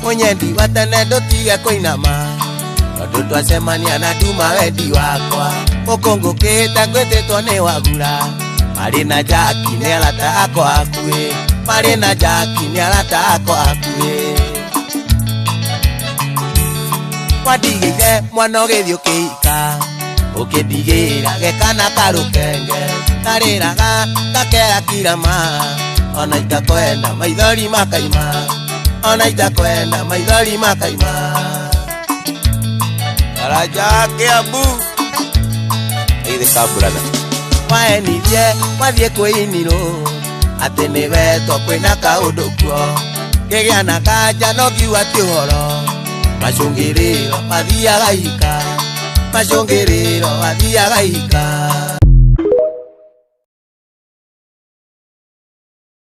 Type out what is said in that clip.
Munyendi watene ndutige kuinama tondu twacemania na nduma wendi wakwa ukungukite ngwititwo ni wagura mari na Jaki ni arata akwa akue mari na Jaki ni arata akwa akue wadigire mwana ugithio kika ukindigira gekana karukenge kariraga gakera kirama ona itakwenda maithori makaima ona itakwenda maithori makaima Raja Kiambu Ide kaburana Waenithie wathie kwiniro ati ni wetwo kwina kaundu kuo ngigia na kanja no ngiuga ti uhoro macungiriro mathiaga hika macungiriro mathiaga hika